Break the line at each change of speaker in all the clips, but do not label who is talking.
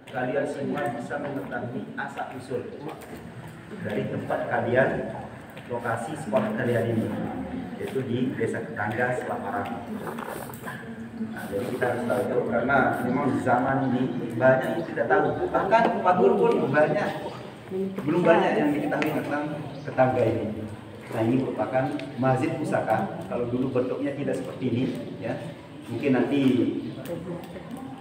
kalian semua bisa mengetahui asal usul dari tempat kalian, lokasi sekolah kalian ini, yaitu di Desa Ketangga, Selaparang. Nah, jadi kita harus tahu itu karena memang zaman ini banyak yang tidak tahu. Bahkan Pak Guru pun belum banyak yang diketahui tentang Ketangga ini. Nah, ini merupakan masjid pusaka. Kalau dulu bentuknya tidak seperti ini, ya. Mungkin nanti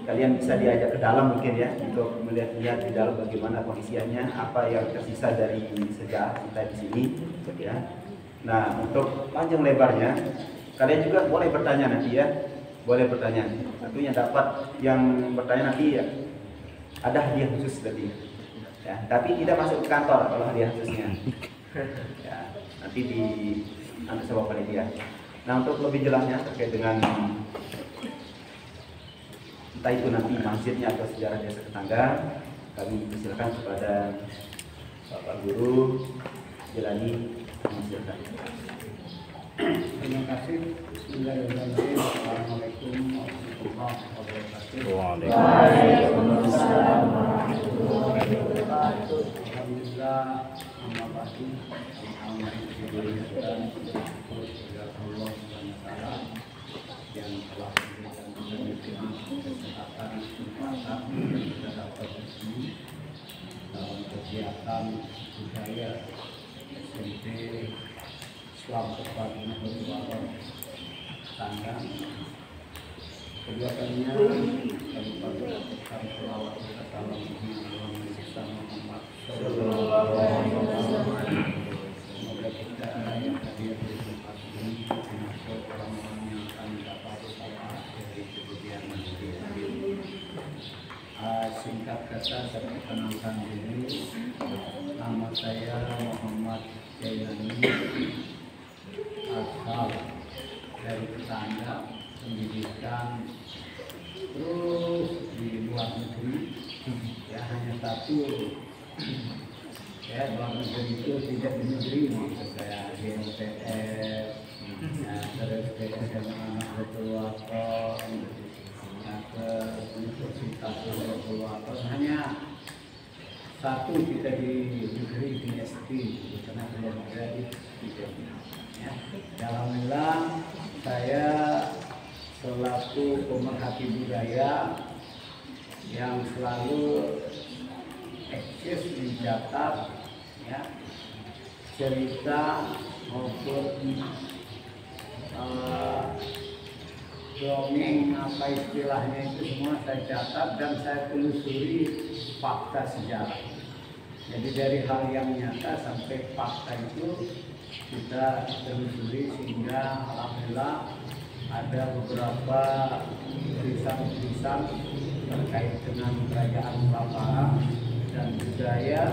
kalian bisa diajak ke dalam mungkin ya untuk melihat di dalam bagaimana kondisinya, apa yang tersisa dari sejarah kita di sini, ya. Nah, untuk panjang lebarnya, kalian juga boleh bertanya nanti ya, boleh bertanya. Tentunya dapat yang bertanya nanti ya, ada hadiah khusus tadi, ya. Tapi tidak masuk ke kantor kalau hadiah khususnya, ya. Nanti di sama panitia. Nah, untuk lebih jelasnya terkait dengan entah itu nanti masjidnya atau sejarah Desa Ketangga, kami persilakan kepada Bapak Guru Jelani. Silakan.
Terima kasih. Bismillahirrahmanirrahim. Assalamualaikum warahmatullahi wabarakatuh.
Waalaikumsalam warahmatullahi wabarakatuh.
Alhamdulillah, amma ba'du. Alhamdulillah, Allah yang telah memberikan kita kesehatan kesempatan kita dapat bersama dalam kegiatan budaya SMP Islam Kepatihan Berwawasan Tangga. Kedua kalinya kami panjatkan selawat serta salam Muhammad sallallahu alaihi wasallam. Semoga kita yang hadir di tempat ini termasuk orang-orang yang akan dapat syafaat dari kemudian nanti. Singkat kata saya perkenalkan diri. Nama saya Muhammad Jailani, asal dari Ketangga, pendidikan terus di luar negeri, ya hanya satu, ya luar negeri itu tidak di negeri, maksud saya di LPF, ya terus ke SMA Berkeluarga, ya ke Universitas Berkeluarga, hanya satu kita di negeri di SD karena belum ada di ya. Alhamdulillah saya selaku pemerhati budaya yang selalu eksis mencatat ya cerita maupun dongeng apa istilahnya itu semua saya catat dan saya telusuri fakta sejarah. Jadi dari hal yang nyata sampai fakta itu kita telusuri sehingga alhamdulillah ada beberapa tulisan-tulisan terkait dengan kerajaan Selaparang dan budaya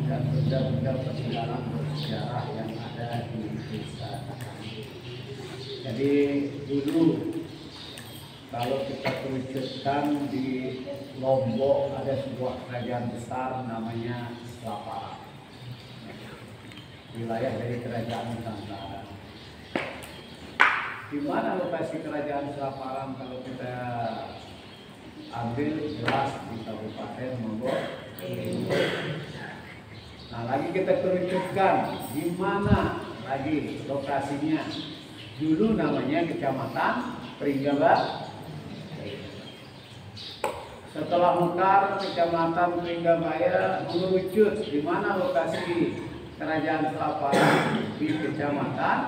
dan benda-benda peninggalan bersejarah yang ada di desa. Jadi dulu kalau kita kerucutkan di Lombok ada sebuah kerajaan besar namanya Selaparang, wilayah dari kerajaan Nusantara. Di mana lokasi kerajaan Selaparang kalau kita ambil jelas di Kabupaten Lombok. Nah, lagi kita kerucutkan di mana lagi lokasinya. Dulu namanya Kecamatan Pringgabaya. Setelah mekar Kecamatan Pringgabaya mengerucut di mana lokasi kerajaan Selaparang di Kecamatan.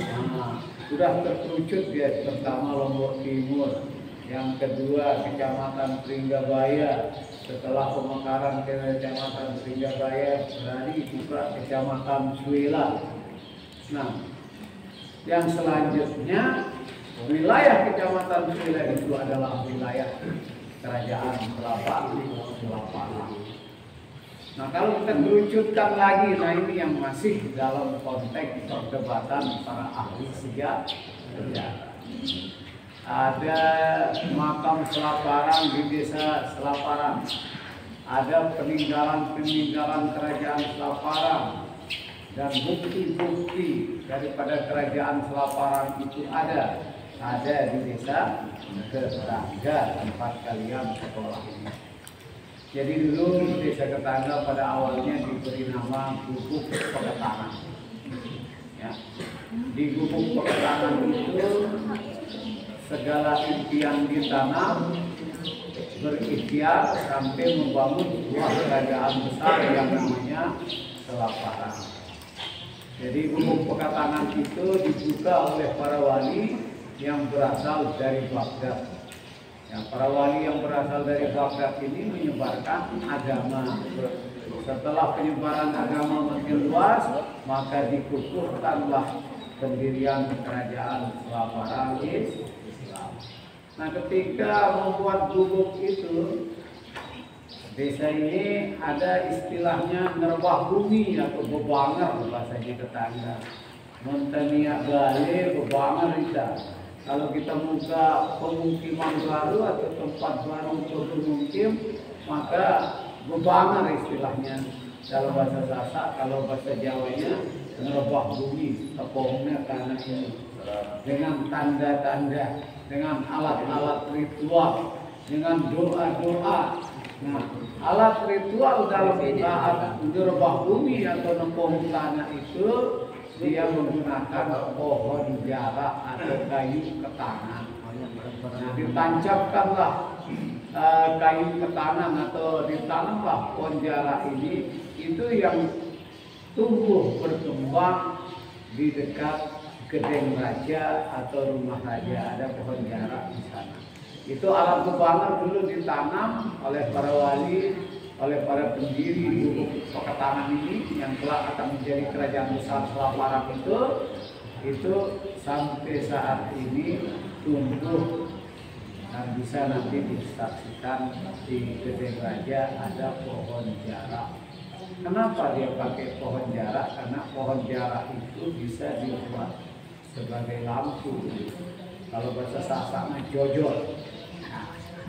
Nah, sudah terkerucut ya, pertama Lombok Timur, yang kedua Kecamatan Pringgabaya. Setelah pemekaran Kecamatan Pringgabaya beralih juga Kecamatan Suela. Nah, yang selanjutnya wilayah Kecamatan Suela itu adalah wilayah kerajaan Selaparang. Nah, kalau kita kerucutkan lagi, nah ini yang masih dalam konteks perdebatan para ahli sejarah. Ada makam Selaparang di Desa Selaparang, ada peninggalan-peninggalan kerajaan Selaparang, dan bukti-bukti daripada kerajaan Selaparang itu ada ada di desa Ketangga tempat kalian sekolah ini. Jadi dulu desa Ketangga pada awalnya diberi nama Gubuk Peketangan. Ya. Di Gubuk Peketangan itu segala impian ditanam, berikhtiar sampai membangun sebuah kerajaan besar yang namanya Selaparang. Jadi Gubuk Peketangan itu dibuka oleh para wali yang berasal dari Baghdad. Ya, para wali yang berasal dari Baghdad ini menyebarkan agama. Setelah penyebaran agama makin luas, maka dikukuhkanlah pendirian kerajaan Selaparang Islam. Nah, ketika membuat gubuk itu, desa ini ada istilahnya ngerbah bumi atau bebangar bahasanya Tetangga. Montania gale bebangar kita. Kalau kita buka pemukiman baru atau tempat baru untuk bermukim, maka bebangar istilahnya dalam bahasa Sasak. Kalau bahasa Jawanya ngerbah bumi, tepungnya tanah ini dengan tanda-tanda, dengan alat-alat ritual, dengan doa-doa. Nah, alat ritual dalam ngerbah bumi atau nepung tanah itu dia menggunakan pohon jarak atau kayu ketangan. Nah, ditancapkanlah kayu ketangan atau ditanamlah pohon jarak ini, itu yang tumbuh berkembang di dekat gedeng raja atau rumah raja, ada pohon jarak di sana. Itu alat bebangar dulu ditanam oleh para wali, oleh para pendiri Gubuk Peketangan ini yang kelak akan menjadi kerajaan besar Selaparang itu sampai saat ini tumbuh dan bisa nanti disaksikan di gedeng raja ada pohon jarak. Kenapa dia pakai pohon jarak? Karena pohon jarak itu bisa dibuat sebagai lampu. Kalau bahasa Sasaknya jojol.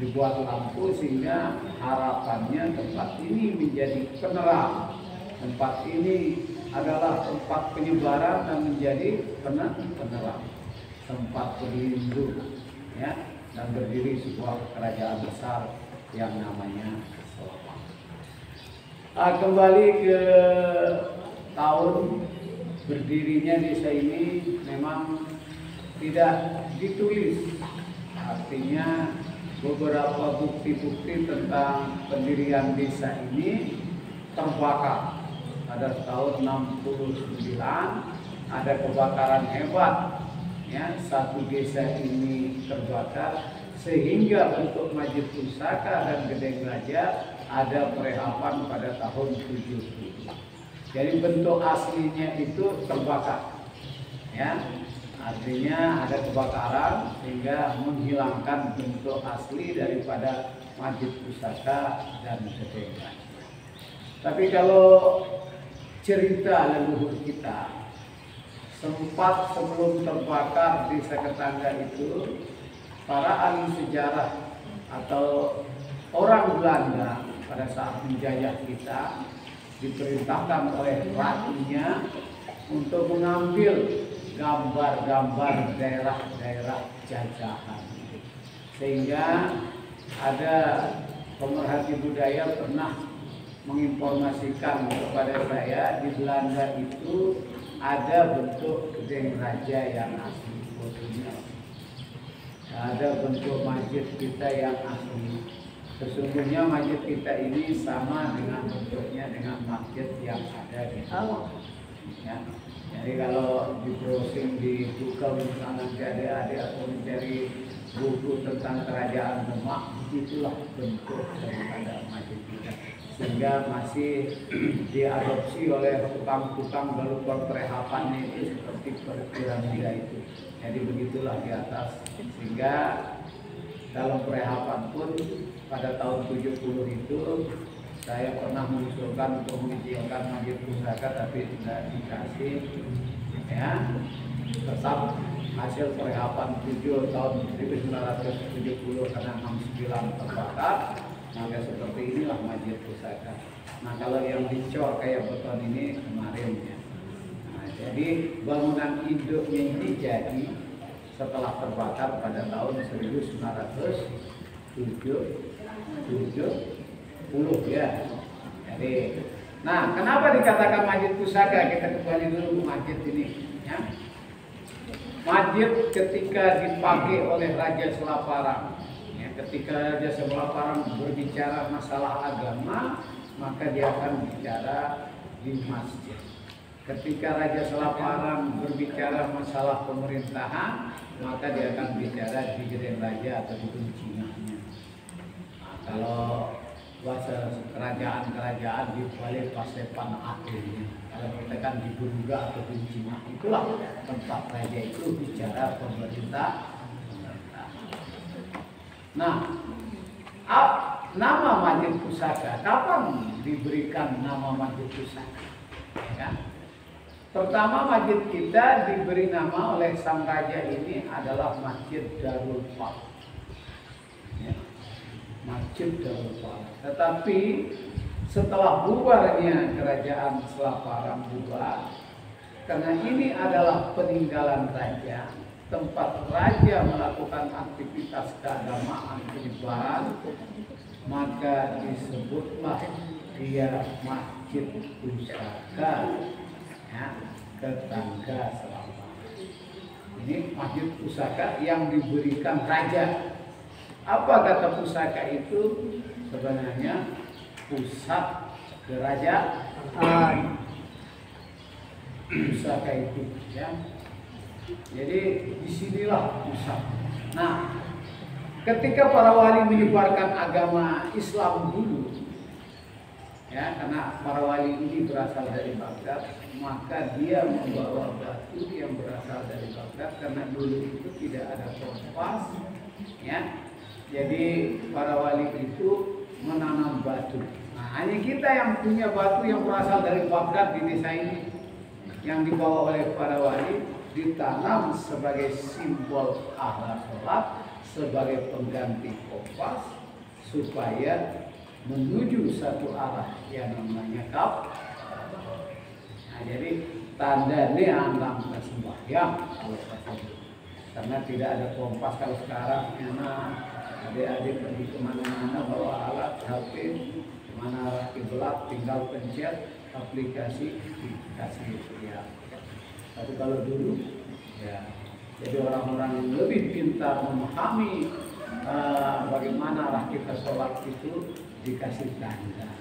Dibuat lampu sehingga harapannya tempat ini menjadi penerang. Tempat ini adalah tempat penyebaran dan menjadi penerang. Tempat berlindung, ya, dan berdiri sebuah kerajaan besar yang namanya Selaparang. Kembali ke tahun berdirinya desa ini memang tidak ditulis, artinya beberapa bukti-bukti tentang pendirian desa ini terbakar. Pada tahun 69 ada kebakaran hebat, ya, satu desa ini terbakar sehingga untuk Masjid Pusaka dan Gedeng Raja ada perehapan pada tahun 70. Jadi bentuk aslinya itu terbakar, ya. Artinya ada kebakaran sehingga menghilangkan bentuk asli daripada Masjid Pusaka dan Gedeng Raja. Tapi kalau cerita leluhur kita, sempat sebelum terbakar desa Ketangga itu, para ahli sejarah atau orang Belanda pada saat menjajah kita diperintahkan oleh ratunya untuk mengambil gambar-gambar daerah-daerah jajahan, sehingga ada pemerhati budaya pernah menginformasikan kepada saya di Belanda itu ada bentuk Gedeng Raja yang asli, fotonya ada bentuk masjid kita yang asli. Sesungguhnya masjid kita ini sama dengan bentuknya dengan masjid yang ada di bawah. Ya. Jadi kalau di browsing di Google misalnya adik-adik atau mencari buku tentang kerajaan Demak, itulah bentuk daripada masjid kita. Sehingga masih diadopsi oleh tukang-tukang lalu perehapannya itu seperti piramida itu. Jadi begitulah di atas. Sehingga dalam perehapan pun pada tahun 70 itu saya pernah mengusulkan untuk mengecilkan Masjid Pusaka tapi tidak dikasih, ya. Tetap hasil perehapan 7 tahun 1970 karena 69 terbakar, maka seperti inilah Masjid Pusaka. Nah, kalau yang dicor kayak beton ini kemarin, ya. Nah, jadi bangunan induknya ini jadi setelah terbakar pada tahun 1970 ya. Jadi, nah kenapa dikatakan Masjid Pusaka? Kita kembali dulu ke masjid ini. Ya. Masjid ketika dipakai oleh Raja Selaparang, ya, ketika Raja Selaparang berbicara masalah agama, maka dia akan bicara di masjid. Ketika Raja Selaparang berbicara masalah pemerintahan, maka dia akan bicara di Grand Raja atau di Kuncingahnya. Nah, kalau bahasa kerajaan-kerajaan di Bali Pasepan akhirnya, kalau kita kan di Burungga atau Kuncingah, itulah tempat raja itu bicara pemerintah. Nah, nama Masjid Pusaka, kapan diberikan nama Masjid Pusaka? Ya kan? Pertama, masjid kita diberi nama oleh sang raja ini adalah Masjid Darul Falak. Ya. Masjid Darul Falak. Tetapi setelah bubarnya kerajaan Selaparang bubar, karena ini adalah peninggalan raja, tempat raja melakukan aktivitas keagamaan pribadi, maka disebutlah dia Masjid Pusaka, ya, Tetangga Selaparang. Ini Masjid Pusaka yang diberikan raja. Apa kata pusaka itu? Sebenarnya pusat kerajaan. Pusaka itu, ya. Jadi disinilah pusat. Nah, ketika para wali menyebarkan agama Islam dulu, ya, karena para wali ini berasal dari Baghdad, maka dia membawa batu yang berasal dari Baghdad karena dulu itu tidak ada kompas, ya. Jadi para wali itu menanam batu. Nah, hanya kita yang punya batu yang berasal dari Baghdad di desa ini, yang dibawa oleh para wali, ditanam sebagai simbol akhlak sholat, sebagai pengganti kompas, supaya menuju satu arah yang namanya Ka'bah. Nah, jadi tanda ini anak sembahyang karena tidak ada kompas. Kalau sekarang adik-adik pergi kemana-mana bawa alat HP, kemana arah kiblat tinggal pencet aplikasi dikasih ya. Tapi kalau dulu ya, jadi orang-orang yang lebih pintar memahami bagaimana arah kita sholat itu dikasih tanda.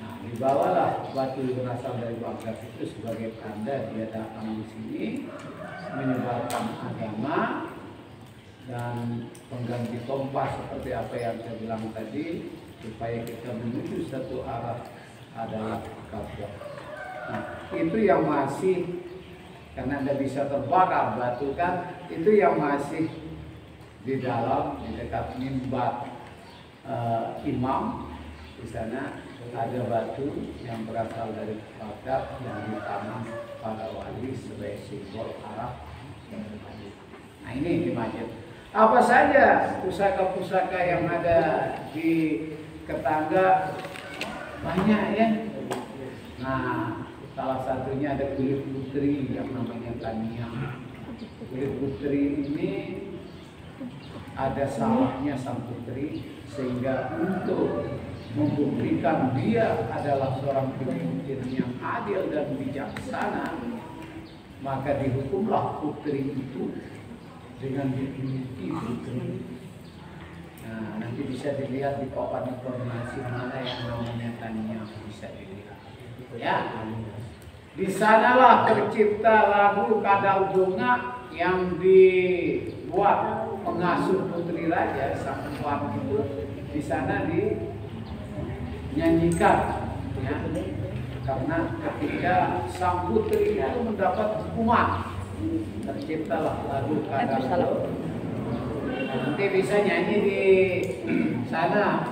Nah, dibawalah batu berasal dari Baghdad itu sebagai tanda dia datang di sini menyebarkan agama dan pengganti kompas seperti apa yang saya bilang tadi, supaya kita menuju satu arah adalah Ka'bah. Nah, itu yang masih, karena tidak bisa terbakar batu kan, itu yang masih di dalam, di dekat mimbar imam. Di sana ada batu yang berasal dari Baghdad yang ditanam pada wali sebagai simbol arah. Nah, ini di masjid. Apa saja pusaka-pusaka yang ada di Ketangga banyak ya. Nah, salah satunya ada kulit putri yang namanya Tania. Kulit putri ini ada salahnya sang putri, sehingga untuk membuktikan dia adalah seorang pemimpin yang adil dan bijaksana, maka dihukumlah putri itu dengan dibunuh putri. Nah, nanti bisa dilihat di papan informasi mana yang namanya Tania, bisa dilihat. Ya, di sanalah tercipta lagu Kadal Bunga yang dibuat pengasuh putri raja sang tuan itu. Di sana dinyanyikan, ya, karena ketika sang putri itu mendapat hukuman, terciptalah lagu Kadal Bunga. Nanti bisa nyanyi di sana.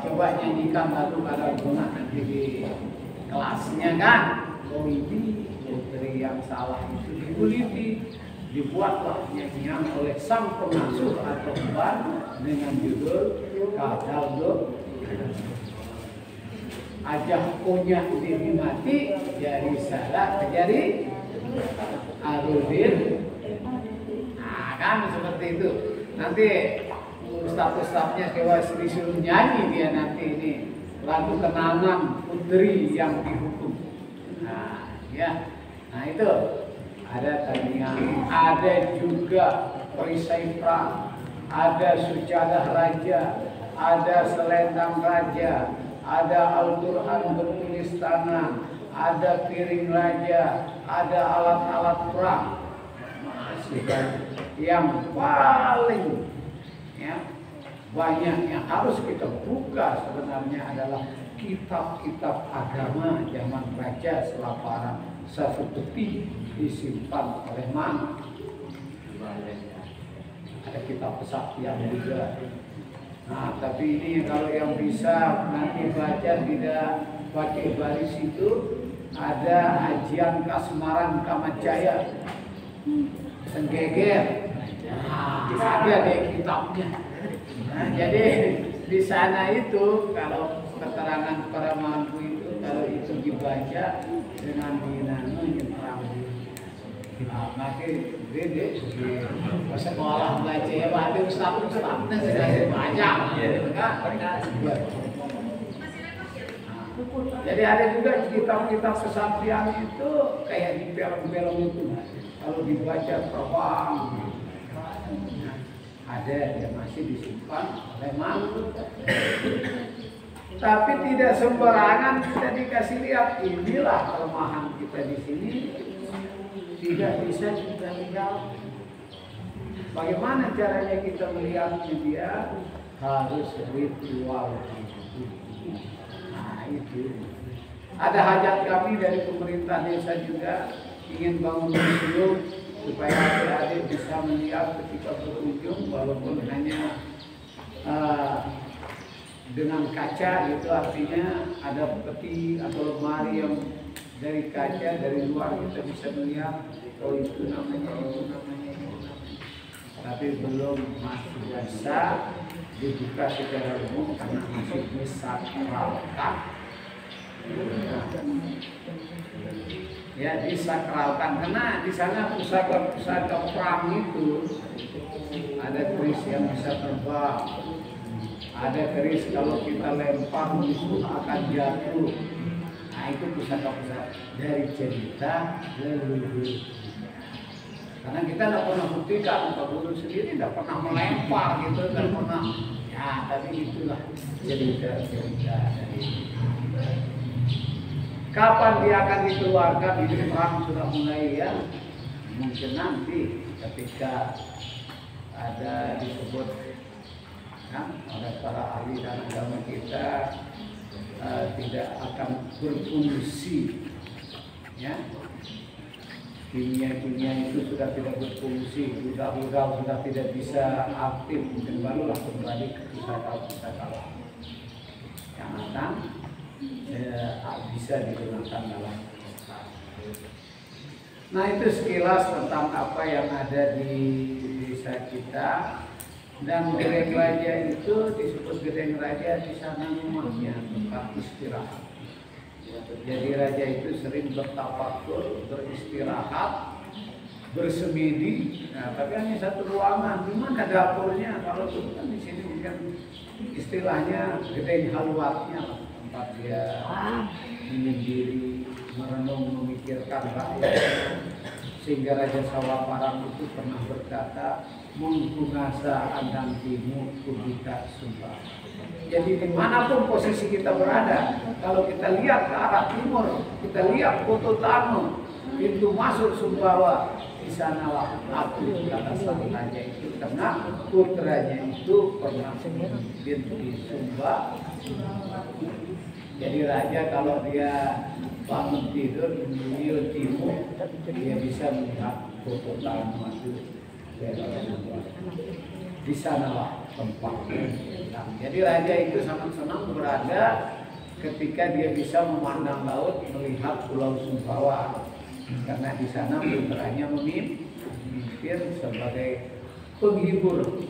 Coba nyanyikan lagu Kadal Bunga nanti di kelasnya kan. Oh, ini putri yang salah itu dikuliti, dibuatlah nyanyian oleh sang pengasuh atau tuan dengan judul Kadal Bunga. Ajak punya diri mati, jadi salah terjadi Arudin. Nah, kan seperti itu. Nanti ustaz-ustaznya disuruh nyanyi dia nanti ini lagu kenangan putri yang dihukum. Nah, ya. Nah itu ada tandingan, ada juga perisai perang, ada sujadah raja, ada selendang raja, ada Al-Quran bertulis tangan, ada piring raja, ada alat-alat perang. Masih yang paling ya, banyak yang harus kita buka sebenarnya adalah kitab-kitab agama zaman Raja Selaparan. Satu peti disimpan oleh mana? Ada kitab kesaktian juga. Nah, tapi ini kalau yang bisa nanti baca tidak pakai baris itu, ada Ajian Kasmaran Kamajaya Senggeger. Nah, ada deh kitabnya. Nah, jadi di sana itu kalau keterangan para mampu itu kalau itu dibaca dengan dinano nyebrang. Nah, makanya gede di sekolah baca ya, ada ustaz-ustaznya saya baca. Jadi ada juga kitab-kitab kesaktian itu kayak di film-film itu. Kalau dibaca terbang, ada yang masih disimpan oleh mampu. Tapi tidak sembarangan kita dikasih lihat. Inilah kelemahan kita di sini. Tidak bisa kita lihat. Bagaimana caranya kita melihatnya dia? Harus ritual. Nah itu. Ada hajat kami dari pemerintah desa juga ingin bangun museum supaya adik-adik bisa melihat ketika berkunjung walaupun hanya dengan kaca, itu artinya ada peti atau lemari yang dari kaca dari luar kita bisa melihat oh itu namanya itu namanya itu namanya. Tapi belum masih bisa dibuka secara umum karena masih disakralkan. Ya disakralkan karena di sana pusaka perang itu ada keris yang bisa terbang, ada keris kalau kita lempar musuh akan jatuh. Nah itu pusaka-pusaka dari cerita leluhur. Karena kita tidak pernah buktikan, Pak Guru sendiri tidak pernah melempar gitu, tidak pernah. Ya tapi itulah cerita-cerita dari. Kapan dia akan dikeluarkan? Ini perang sudah mulai ya. Mungkin nanti ketika ada disebut kan oleh para ahli dan agama kita tidak akan berfungsi, ya. Kimia-kimia itu sudah tidak berfungsi, udara sudah tidak bisa aktif, mungkin barulah kembali ke pusaka-pusaka yang akan bisa digunakan dalam. Nah itu sekilas tentang apa yang ada di desa kita. Dan Gedeng Raja itu disebut Gedeng Raja di sana rumahnya tempat istirahat. Jadi raja itu sering bertafakur, beristirahat, bersemedi. Nah tapi hanya satu ruangan. Di mana dapurnya? Kalau itu kan di sini mungkin istilahnya Gedeng Halwatnya. Tempat dia menyendiri, merenung, memikirkan rakyat. Sehingga Raja Sawah itu pernah berkata, menggunasa andang timu kubika sumpah. Jadi dimanapun posisi kita berada, kalau kita lihat ke arah timur, kita lihat Koto Tanu, pintu masuk Sumbawa, di sanalah aku kata sang raja itu, karena putranya itu pernah memimpin di Sumba. Jadi raja kalau dia bangun tidur menuju timur, dia bisa melihat Koto Tanu itu. Di sanalah tempatnya. Jadi raja itu sangat senang berada ketika dia bisa memandang laut, melihat Pulau Sumbawa, karena di sana putranya memimpin sebagai penghibur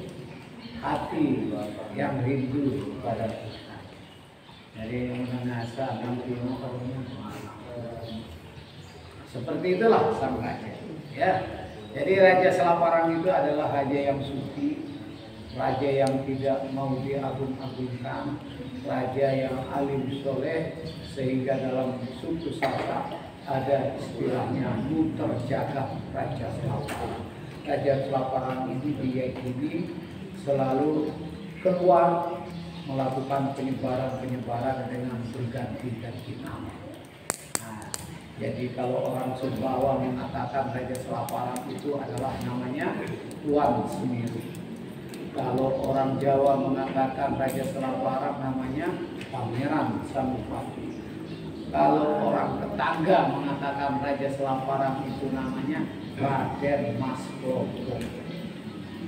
hati yang rindu kepada Tuhan. Jadi mengenasa nanti seperti itulah sang raja. Ya. Jadi Raja Selaparang itu adalah raja yang suci, raja yang tidak mau diagung-agungkan, raja yang alim soleh, sehingga dalam suku Sasak ada istilahnya muter jagat Raja Selaparang. Raja Selaparang ini diyakini selalu keluar melakukan penyebaran dengan berganti-ganti nama. Nah, jadi kalau orang Sumbawa mengatakan Raja Selaparang itu adalah namanya Tuan Semiri. Kalau orang Jawa mengatakan Raja Selaparang namanya Pangeran Samupati. Kalau orang tetangga mengatakan Raja Selaparang itu namanya Raden Mas Progo.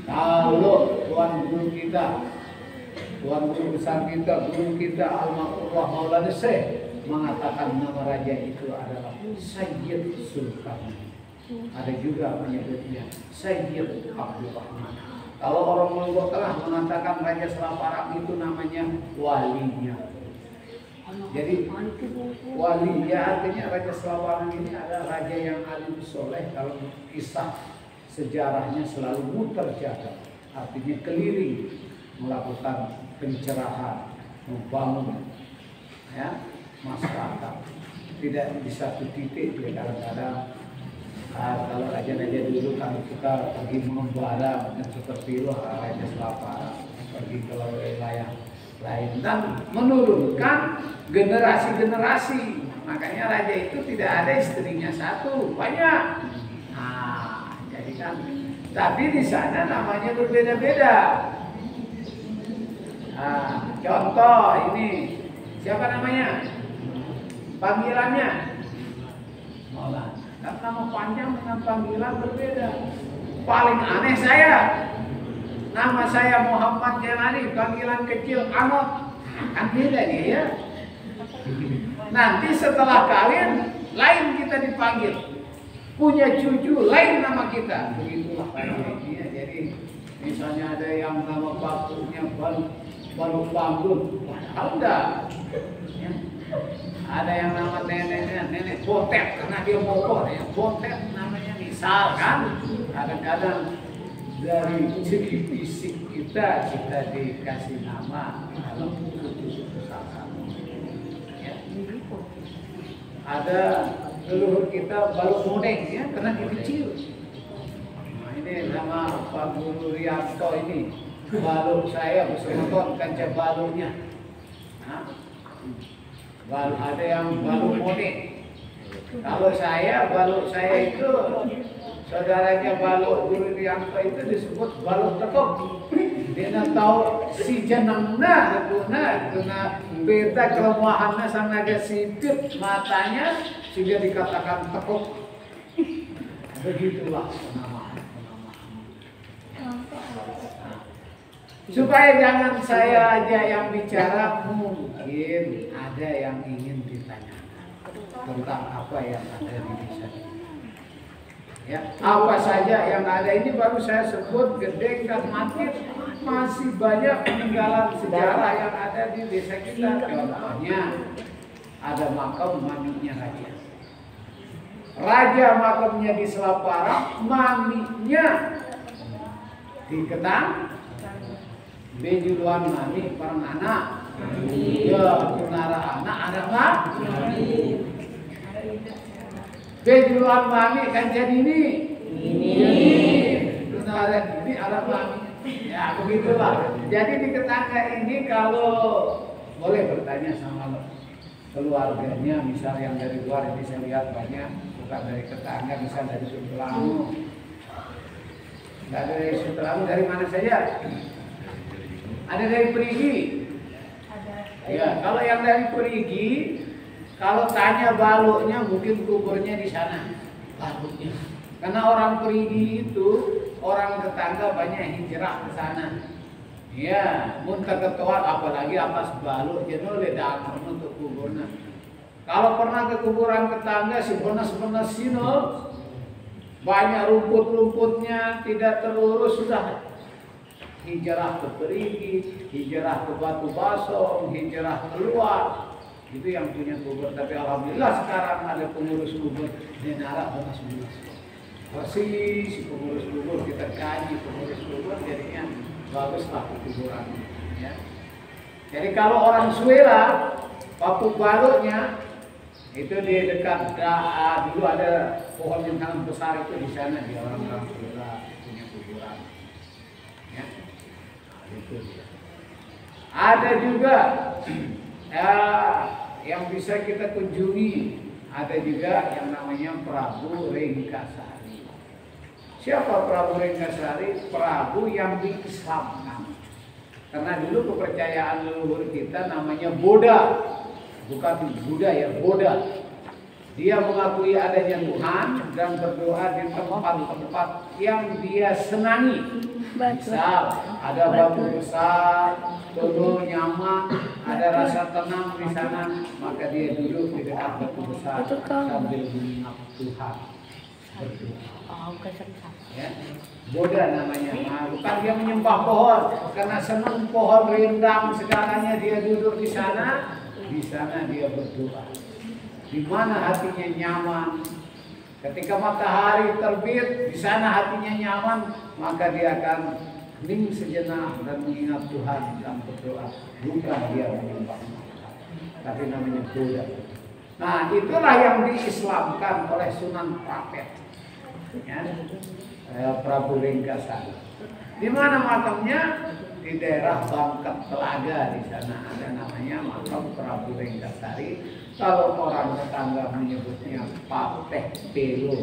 Kalau Tuan Guru kita, Tuan Guru besar kita, Guru kita Almarhum Maulana Syekh mengatakan nama raja itu adalah Sayyid Sultan. Ada juga menyebutnya Sayyid Abdul Rahman. Kalau orang Lombok Tengah mengatakan Raja Selaparang itu namanya walinya. Jadi wali ya artinya Raja Selaparang ini adalah raja yang alim soleh. Kalau kisah sejarahnya selalu muter jagat, artinya keliling melakukan pencerahan, membangun ya masyarakat. Tidak di satu titik. Kadang-kadang kalau raja-raja dulu kan kita pergi mengembara seperti itu, Raja Selaparang pergi ke wilayah lain dan menurunkan generasi-generasi. Makanya raja itu tidak ada istrinya satu, banyak. Nah, jadi kan, tapi di sana namanya berbeda-beda. Nah, contoh ini, siapa namanya? Panggilannya Maulana. Dan nama panjang dengan panggilan berbeda. Paling aneh saya, nama saya Muhammad Jalani, panggilan kecil Anot. Kan beda nih ya. Nanti setelah kawin, lain kita dipanggil. Punya cucu, lain nama kita. Begitulah ini. Jadi misalnya ada yang nama bapaknya baru bangun, padahal enggak. Ya. Ada yang nama neneknya nenek Botet karena dia mogok ya, Botet namanya. Misalkan kadang-kadang dari segi fisik kita dikasih nama dalam suku Sasak. Ya. Ada leluhur kita Baluk Modeng ya, karena dia kecil. Nah, ini nama Pak Guru Rianto ini, baluk saya bersama kancah baluknya. Nah, ada yang baluk Modeng. Kalau baluk saya itu saudaranya Baluk Guru Rianto itu disebut Baluk Tekuk. Dia tahu si jenengna kena beta kelemahannya sang agak sipit matanya sehingga dikatakan tekuk. Begitulah penamaan. Supaya jangan saya aja yang bicara, mungkin ada yang ingin ditanyakan tentang apa yang ada di desa ini. Ya, apa saja yang ada ini baru saya sebut Gedeng dan Matir. Masih banyak peninggalan sejarah yang ada di desa kita. Contohnya ada makam maminya raja. Raja makamnya di Selaparang, maminya di Ketang. Bejuduan mami parang anak. Ya, kunara anak ada nggak? Bejuduan mami kan jadi ini. Kunara ini ada mami. Ya begitulah. Jadi di tetangga ini kalau boleh bertanya sama keluarganya, misal yang dari luar ini saya lihat banyak, bukan dari tetangga, misal dari Sutelamu. Dari Sutelamu dari mana saja? Ada dari Perigi. Ya, kalau yang dari Perigi, kalau tanya baluknya mungkin kuburnya di sana. Baluknya. Karena orang Perigi itu orang tetangga banyak hijrah ke sana. Ya, muntah ketuat apalagi atas baluk jenuh datang untuk kuburnya. Kalau pernah ke kuburan tetangga sebenarnya sino banyak rumput-rumputnya tidak terurus sudah hijrah ke Perigi, hijrah ke Batu Basong, hijrah keluar. Itu yang punya kubur. Tapi alhamdulillah sekarang ada pengurus kubur di Nara bekas-bekas. bersih, si pengurus kubur kita gaji pengurus kubur, jadinya baguslah kuburan. Ya. Jadi kalau orang Suela, papuk baloknya itu di dekat dulu ada pohon yang sangat besar itu di sana, di orang-orang Suela punya kuburan. Ya. Nah, itu dia. Ada juga ya, yang bisa kita kunjungi, ada juga yang namanya Prabu Renggasari. Siapa Prabu Renggasari? Prabu yang diislamkan. Karena dulu kepercayaan leluhur kita namanya Boda, bukan Buddha ya, Boda. Dia mengakui adanya Tuhan dan berdoa di tempat-tempat yang dia senangi. Misal ada batu besar, dulu nyaman, ada rasa tenang di sana, maka dia duduk di dekat batu besar sambil mengingat Tuhan, berdoa. Ya. Boda namanya. Nah, bukan dia menyembah pohon, karena senang pohon rindang segalanya, dia duduk di sana dia berdoa. Di mana hatinya nyaman, ketika matahari terbit, di sana hatinya nyaman, maka dia akan hening sejenak dan mengingat Tuhan dan berdoa. Bukan dia menyembah, tapi namanya Buddha. Nah, itulah yang diislamkan oleh Sunan Prapat, ya, Prabu Renggasari. Di mana makamnya? Di daerah Bangkat Telaga, di sana ada namanya makam Prabu Renggasari. Kalau orang tetangga menyebutnya Pateh Pelo.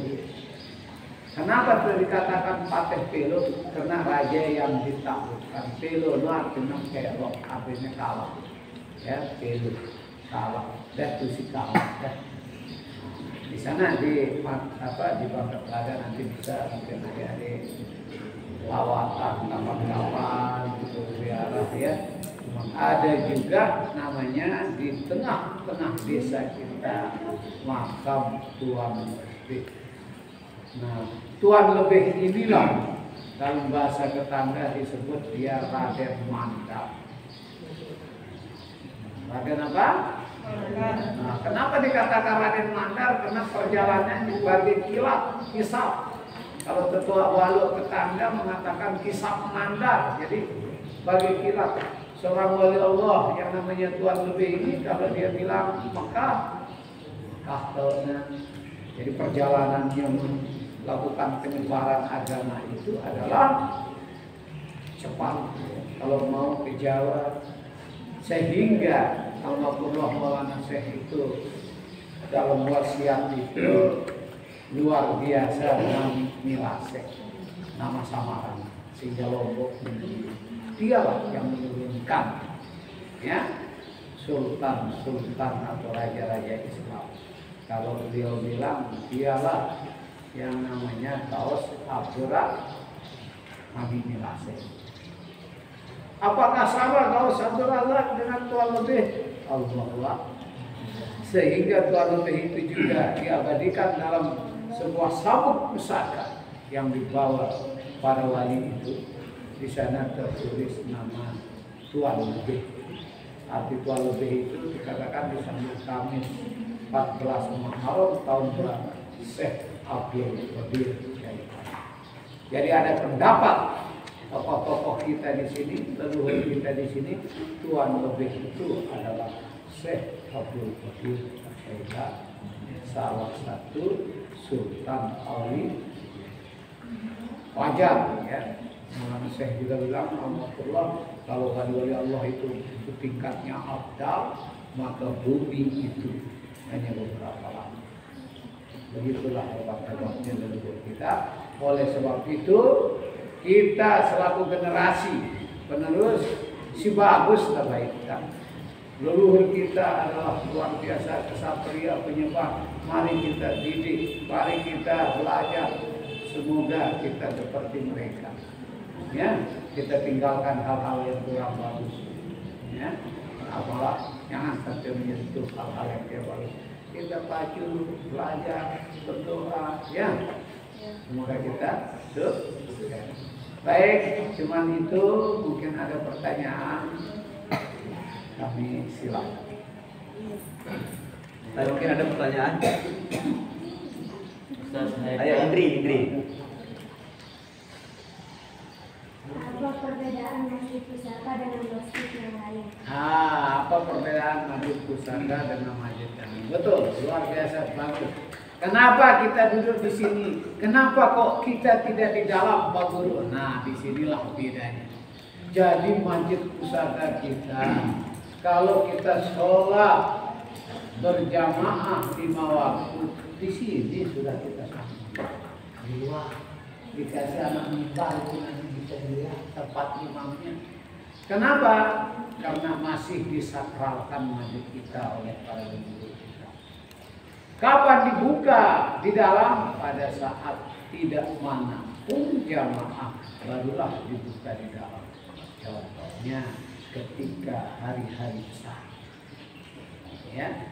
Kenapa dikatakan Pateh Pelo? Karena raja yang ditaklukkan. Pelo itu artinya kelok, artinya kalah. Ya, Pelo, kalah. Dan itu si kalah. Ya. Di sana di Bangkat Telaga nanti bisa mungkin ada lawatan kapal-kapal gitu ziarah ya. Ada juga namanya di tengah-tengah desa kita makam Tuan Lebih. Nah, Tuan Lebih inilah dalam bahasa tetangga disebut dia Raden Mandar. Raden apa? Nah, kenapa dikatakan Raden Mandar? Karena perjalanannya sebagai kilat, kisap. Kalau tetua walu tetangga mengatakan kisap mandar, jadi bagi kilat. Seorang wali Allah yang namanya Tuan Lebih ini, kalau dia bilang Mekah tahunnya. Jadi perjalanannya melakukan penyebaran agama itu adalah cepat. Kalau mau ke Jawa, sehingga Almarhumah Maulana Syekh itu dalam wasiat itu luar biasa dengan Milasek, nama samaran, sehingga Lombok dialah yang menurunkan ya sultan atau raja-raja Islam. Kalau beliau bilang dialah yang namanya Taus Abdurrahman Nabi Milasek. Apakah sama Taus Abdurrahman dengan Tuan Lebih? Allah. Sehingga Tuan Lebih itu juga diabadikan dalam sebuah sabuk pusaka yang dibawa para wali itu. Di sana tertulis nama Tuan Lebih. Arti Tuan Lebih itu dikatakan di Sabtu Kamis 14 Muharram tahun berapa? Syekh Abdul Qadir. Jadi ada pendapat tokoh-tokoh kita di sini, leluhur kita di sini, Tuan Lebih itu adalah Syekh Abdul Qadir, salah satu Sultan Auli wajar ya. Maulana Syekh juga bilang, Alhamdulillah, kalau wali Allah itu tingkatnya abdal, maka bumi itu hanya beberapa lama. Begitulah hebat-hebatnya leluhur kita. Oleh sebab itu, kita selaku generasi penerus si bagus terbaikkan. Leluhur kita adalah luar biasa, kesatria penyembah. Mari kita didik, mari kita belajar. Semoga kita seperti mereka. Ya, kita tinggalkan hal-hal yang kurang bagus. Ya, apalah jangan sampai menyentuh hal-hal yang tidak bagus. Kita pacu, belajar, berdoa. Ya, semoga kita sukses. Baik, cuman itu. Mungkin ada pertanyaan. Kami silakan.
Mungkin ada pertanyaan. Ayo Indri.
Apa perbedaan masjid pusaka dengan masjid yang lain?
Apa perbedaan masjid pusaka dengan masjid yang lain? Betul, luar biasa bagus. Kenapa kita duduk di sini? Kenapa kok kita tidak di dalam Pak Guru? Nah, disinilah bedanya. Jadi masjid pusaka kita, kalau kita sholat berjamaah 5 waktu, di sini sudah kita sampai. Di luar dikasih anak mimbar itu nanti bisa dilihat tempat imamnya. Kenapa? Karena masih disakralkan masjid kita oleh para leluhur kita. Kapan dibuka di dalam? Pada saat tidak manapun jamaah, barulah dibuka di dalam. Contohnya ketika hari-hari besar. Ya.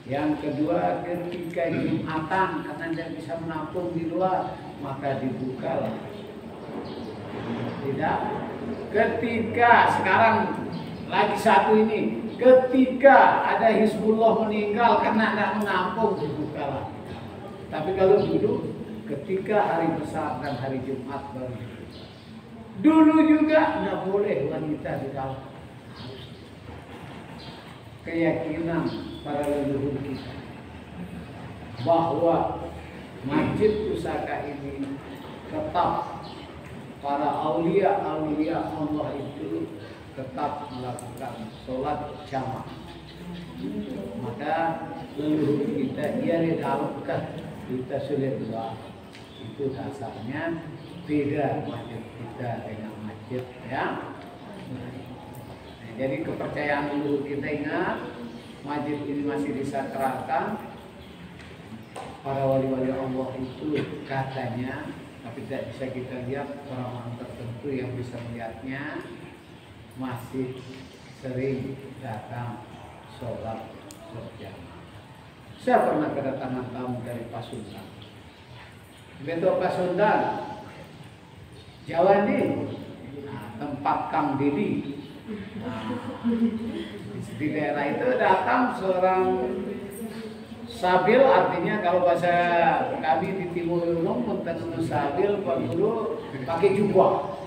Yang kedua, ketika Jumatan karena tidak bisa menampung di luar, maka dibukalah. Tidak. Ketika sekarang lagi satu ini, ketika ada Hizbullah meninggal karena tidak menampung, dibukalah. Tapi kalau dulu, ketika hari besar dan hari Jumat baru dibuka. Dulu juga tidak boleh wanita di dalam. Keyakinan para leluhur kita bahwa masjid pusaka ini tetap para aulia Allah itu tetap melakukan sholat jamaah. Maka leluhur kita di dalam kita sulit doa. Itu dasarnya beda masjid kita dengan masjid ya. Jadi kepercayaan leluhur kita, ingat, masjid ini masih disakralkan. Para wali-wali Allah itu katanya, tapi tidak bisa kita lihat, orang-orang tertentu yang bisa melihatnya masih sering datang sholat berjamaah. Saya pernah kedatangan tamu dari Pasundan. Betul Pasundan, Jawa ini, tempat Kang Didi. Di daerah itu datang seorang sabil, artinya kalau bahasa kami di Timur Ulung mentenun sabil, Pak Guru pakai jubah.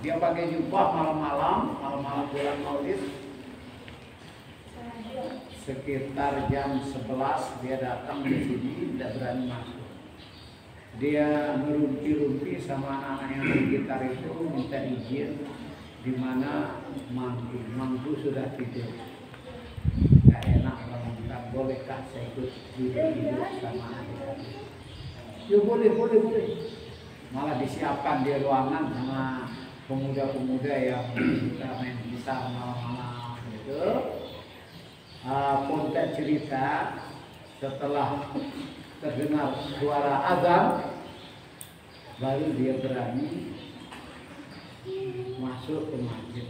Dia pakai jubah malam-malam bulan Maulid. Sekitar jam 11 dia datang di sini, tidak berani masuk. Dia merumpi-rumpi sama anak-anak yang main gitar itu, minta izin. Di mana mangku sudah tidur, nggak enak kalau bilang, bolehkah saya ikut tidur sama adik? Ya boleh. Malah disiapkan di ruangan sama pemuda-pemuda yang kita main gitar malam-malam gitu. Pontek cerita setelah terdengar suara azan, baru dia berani masuk ke masjid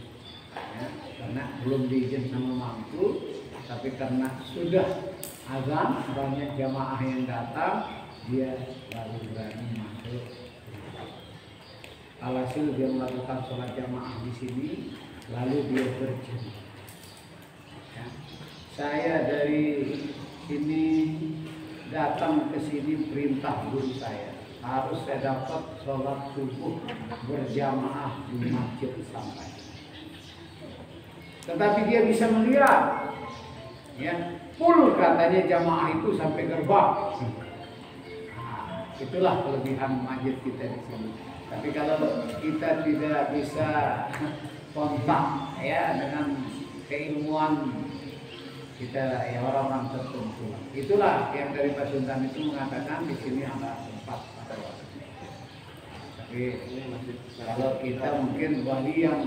ya, karena belum diizin sama mampu, tapi karena sudah azan banyak jamaah yang datang, dia baru berani masuk. Alhasil dia melakukan sholat jamaah di sini, lalu dia berjudi. Ya. Saya dari sini datang ke sini, perintah guru saya harus saya dapat sholat subuh berjamaah di masjid sampai. Tetapi dia bisa melihat, ya, full katanya jamaah itu sampai gerbang. Nah, itulah kelebihan masjid kita di sini. Tapi kalau kita tidak bisa kontak ya dengan keilmuan kita ya orang-orang tertentu, itulah yang dari Pasundan itu mengatakan di sini ada tempat. Tapi kalau kita mungkin wali yang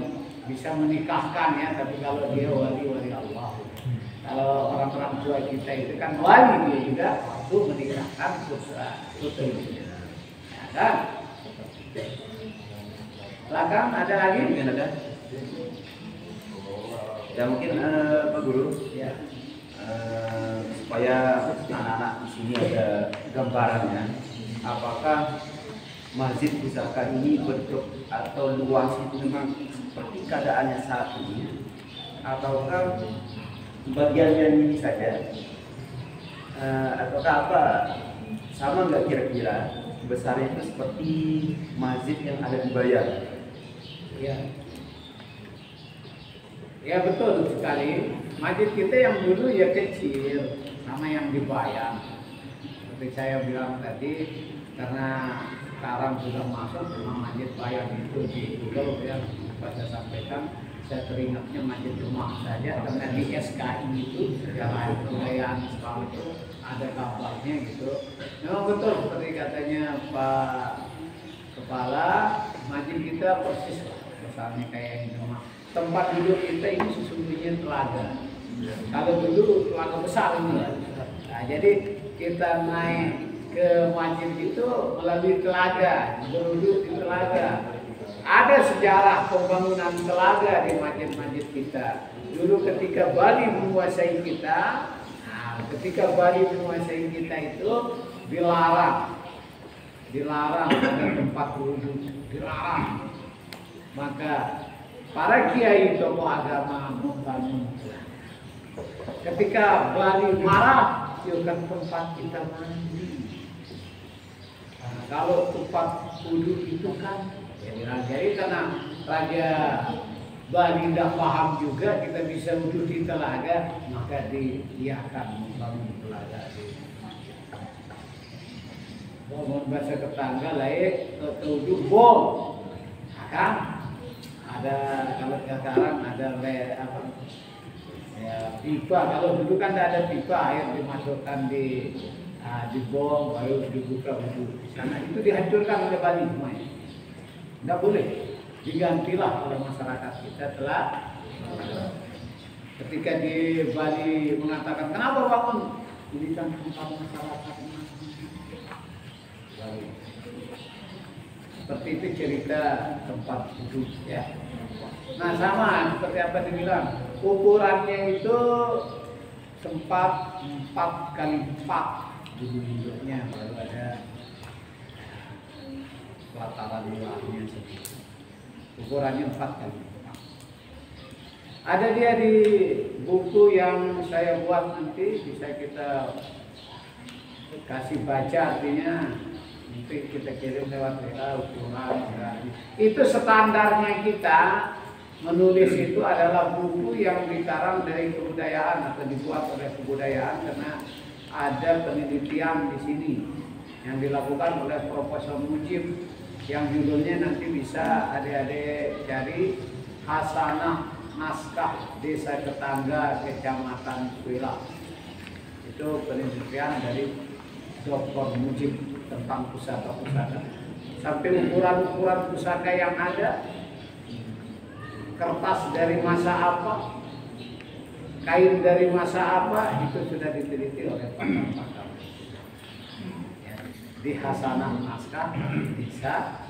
bisa menikahkan ya, tapi kalau dia wali Allah. Kalau orang-orang tua kita itu kan wali, dia juga waktu menikahkan putrinya. Ya kan? Belakang ada lagi?
Mungkin ada. Ya mungkin Pak Guru.
Ya.
Supaya anak-anak di sini ada gambarannya, apakah masjid pusaka ini bentuk atau luas itu memang seperti keadaannya saat ini, ataukah bagian yang ini saja, ataukah apa Sama nggak kira-kira besarnya itu seperti masjid yang ada di Bayan?
Ya. Ya betul sekali. Masjid kita yang dulu ya kecil, sama yang di Bayan. Seperti saya bilang tadi, karena sekarang sudah masuk rumah masjid Bayan itu di Pulau yang saya sampaikan, saya teringatnya masjid rumah saja, karena di SKI itu Sejarah Kebudayaan Islam itu ada kabarnya gitu. Memang betul seperti katanya Pak Kepala, masjid kita persis misalnya kayak ini rumah. Tempat duduk kita ini sesungguhnya telaga. Kalau dulu telaga besar ini. Nah, jadi kita naik ke masjid itu melalui telaga, duduk di telaga. Ada sejarah pembangunan telaga di masjid-masjid kita. Dulu ketika Bali menguasai kita, ketika Bali menguasai kita itu dilarang ada tempat duduk, dilarang. Maka para kiai tokoh agama membangun. Ketika Bali marah, kan tempat kita mandi. Nah, kalau tempat duduk itu kan ya dirajai, karena Raja Bali tidak paham juga kita bisa duduk di telaga, maka diiakan membangun telaga. Bangun bahasa tetangga lain duduk bom, kan? Ada kalau sekarang ada apa? Ya, pipa. Kalau dulu kan tidak ada pipa, air dimasukkan di bom baru dibuka dulu. Di sana itu dihancurkan oleh Bali semuanya. Tidak boleh, digantilah oleh masyarakat kita telah. Ketika di Bali mengatakan kenapa bangun, ini kan tempat masyarakat. Bali. Seperti itu cerita tempat duduk ya. Nah sama seperti apa dibilang, ukurannya itu sempat 4 kali 4 duduknya, baru ada pelataran luarnya sedikit. Ukurannya 4 kali 4. Ada dia di buku yang saya buat, nanti bisa kita kasih baca, artinya nanti kita kirim lewat WA ukuran. Itu standarnya kita menulis itu adalah buku yang dikarang dari kebudayaan atau dibuat oleh kebudayaan, karena ada penelitian di sini yang dilakukan oleh Profesor Mujib yang judulnya nanti bisa adik-adik cari, Hasanah Naskah Desa Tetangga Kecamatan Kuila. Itu penelitian dari Dr. Mujib tentang pusaka-pusaka. Sampai ukuran-ukuran pusaka yang ada, kertas dari masa apa, kain dari masa apa, itu sudah diteliti oleh pakar-pakar. Ya, di Hasanah Naskah Desa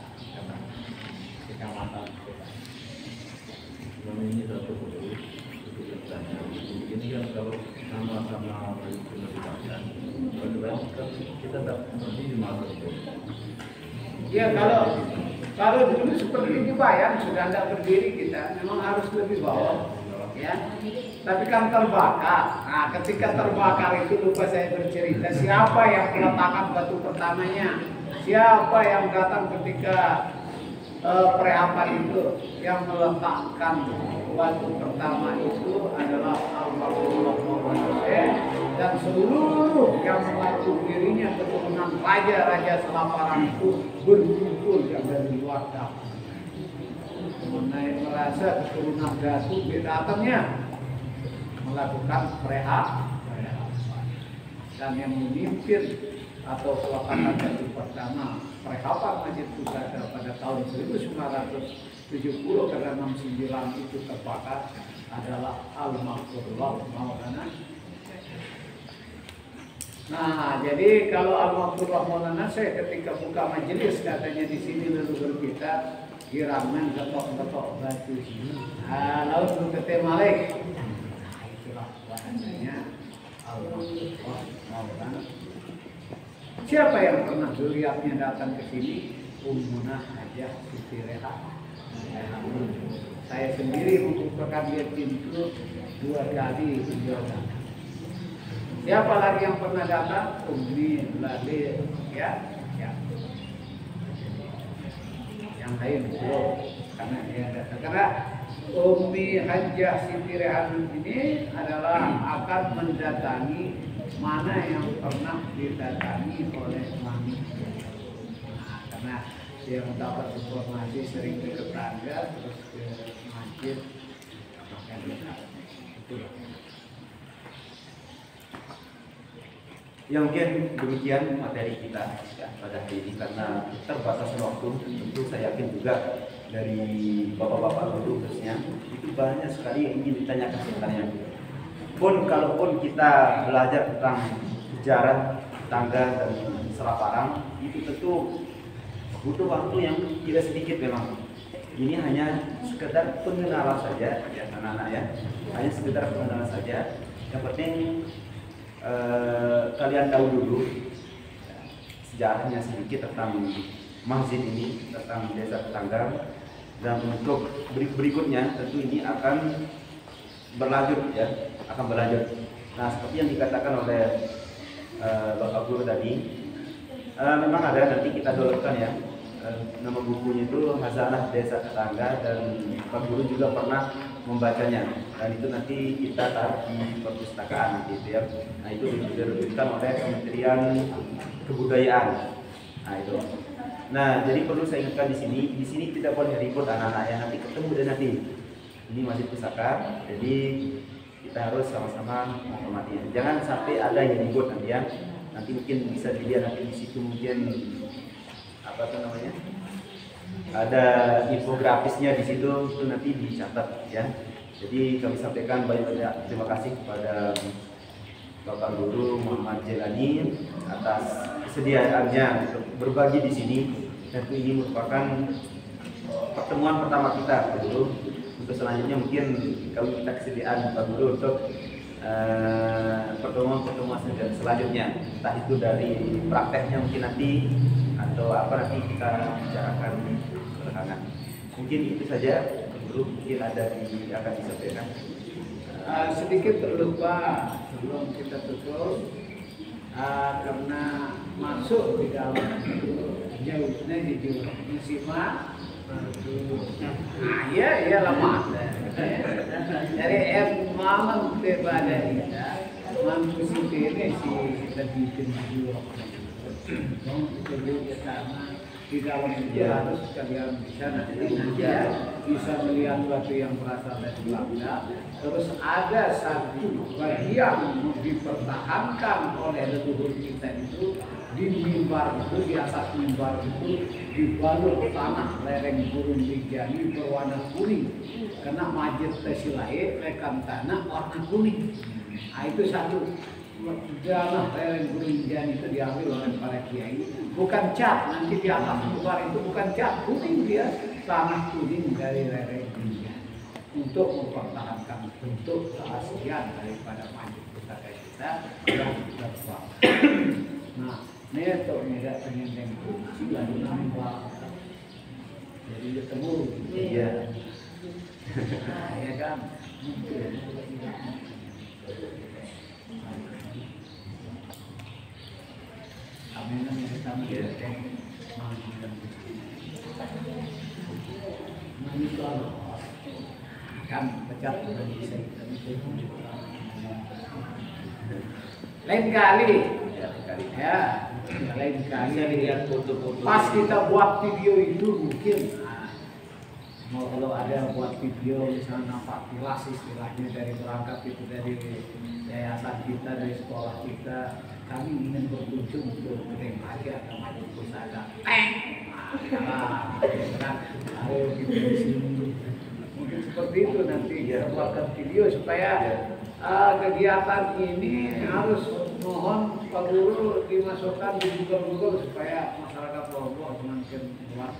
Kecamatan.
Ini satu untuk bertanya. Ini kan kalau sama-sama dilakukan, kita dapat di masa itu.
Ya kalau dulu seperti di Bayan sudah tidak berdiri kita, memang harus lebih bawah, ya. Tapi kan terbakar. Nah, ketika terbakar itu lupa saya bercerita siapa yang meletakkan batu pertamanya, siapa yang datang ketika perehapan itu, yang meletakkan batu pertama itu adalah almarhum dan seluruh yang mengaku dirinya keturunan raja-raja Selaparan itu berkumpul yang dari luar dapat. Mengenai merasa keturunan Datu datangnya melakukan perehapan, dan yang memimpin atau pelaksanaan Datu pertama perehapan Masjid Pusaka pada tahun 1970 karena 69 itu terbakar adalah Al-Maghfurullah Maulana. Nah, jadi kalau Al-Maghfurullah Maulana, saya ketika buka majelis katanya di sini leluhur kita kiraman getok-getok batu. Lalu berkata Malik. Nah, itulah bahasanya Al-Maghfurullah Maulana. Siapa yang pernah zuriatnya datang ke sini? Ummunah Hajah Siti Reha. Saya sendiri membukakan dia pintu 2 kali beliau datang. Siapa lagi yang pernah datang? Umi Lade, ya. Yang lain belum, karena dia datang. Karena Umi Hajah Siti Rehanun ini adalah akan mendatangi mana yang pernah didatangi oleh mami. Nah, karena dia mendapat informasi sering ke tetangga, terus ke masjid, maka dia itulah.
Ya mungkin demikian materi kita ya, pada hari ini karena terbatas waktu. Tentu saya yakin juga dari bapak-bapak guru khususnya itu banyak sekali yang ingin ditanyakan sebenarnya. Kalaupun kita belajar tentang sejarah tangga dan Selaparang itu tentu butuh waktu yang tidak sedikit memang. Ini hanya sekedar pengenalan saja ya anak-anak ya, hanya sekedar pengenalan saja. Yang penting kalian tahu dulu sejarahnya sedikit tentang masjid ini, tentang desa tetangga, dan untuk berikutnya tentu ini akan berlanjut ya, akan berlanjut. Nah seperti yang dikatakan oleh Bapak Guru tadi, memang ada nanti kita downloadkan ya, nama bukunya itu Khazanah Desa Tetangga, dan Pak Guru juga pernah membacanya, dan itu nanti kita taruh di perpustakaan gitu ya. Nah itu diterbitkan oleh Kementerian Kebudayaan. Nah itu. Nah jadi perlu saya ingatkan di sini tidak boleh ribut anak-anak ya, nanti ketemu dan nanti ini masih pusaka, jadi kita harus sama-sama menghormatinya. Jangan sampai ada yang ribut nanti ya. Nanti mungkin bisa dilihat nanti di situ mungkin apa tuh namanya? Ada infografisnya di situ, itu nanti dicatat ya. Jadi kami sampaikan banyak terima kasih kepada Bapak Guru Muhammad Jelani atas kesediaannya untuk berbagi di sini. Tentu ini merupakan pertemuan pertama kita, Pak Guru. Untuk selanjutnya mungkin kami minta kesediaan Pak Guru untuk pertemuan-pertemuan selanjutnya, entah itu dari prakteknya mungkin nanti atau apa nanti kita bicarakan belakangan. Mungkin itu saja, Guru, mungkin ada akan disampaikan.
Sedikit lupa sebelum kita tutup, karena masuk di dalam jauhnya jujur simak. Iya lama. Dari malam kepada kita, mampu si ini si lebih jujur. Jadi karena di dalam itu harus kalian bisa nanti bisa melihat sesuatu yang berasal dari Belanda. Terus ada satu bagian dipertahankan oleh leluhur kita itu di mimbar itu, di atas mimbar itu dibalut tanah lereng Gunung Rinjani berwarna kuning, karena Masjid Tesilae rekan tanah warna kuning. Nah itu satu tanah lereng Gunung Rinjani itu diambil oleh para kiai, bukan cat. Nanti di atas mimbar itu bukan cat, kuning dia, tanah kuning dari lereng Rinjani untuk mempertahankan bentuk keaslian daripada masjid pusaka kita yang terbang. Nah, neto tidak pengen kunci lalu nambah, jadi ketemu.
Iya.
Ya kan. Kami nanti kita menjadi kan pecat lain kali ya, lain kali lihat foto-foto. Pas kita buat video itu mungkin mau kalau ada buat video misalnya nampak kilas istilahnya dari berangkat itu dari yayasan kita, dari sekolah kita, kami ingin berkunjung ke Gedeng Haji atau Masjid Pusaka. Ayo kita di sini. Mungkin seperti itu nanti kita buatkan video supaya kegiatan ini harus mohon Pak Guru dimasukkan di Google supaya masyarakat Lombok semakin luas.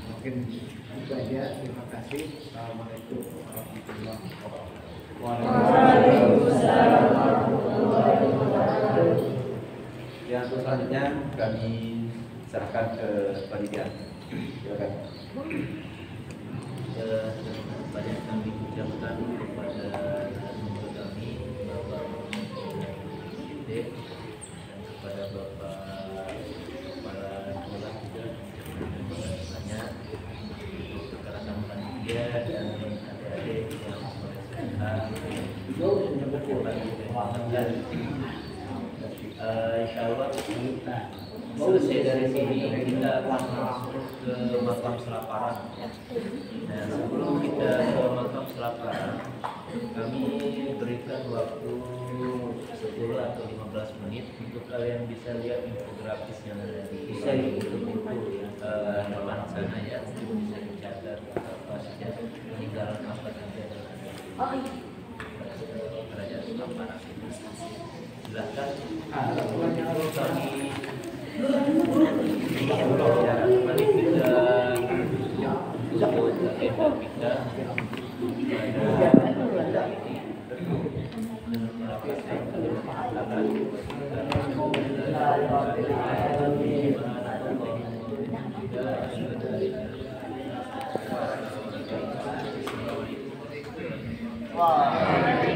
Mungkin itu aja. Terima kasih. Assalamualaikum warahmatullahi wabarakatuh.
Waalaikumsalam warahmatullahi wabarakatuh.
Yang selanjutnya kami serahkan ke panitia. Silakan.
Banyak kami ucapkan kepada narasumber kami Insya Allah selesai dari sini kita akan masuk ke makam Selaparan. Nah, sebelum kita ke makam Selaparan, kami berikan waktu 10 atau 15 menit untuk kalian bisa lihat infografis yang ada di bisa depan sana ya, bisa dicatat apa saja peninggalan apa saja kerajaan Selaparan. Silahkan kami kembali kita
Wah.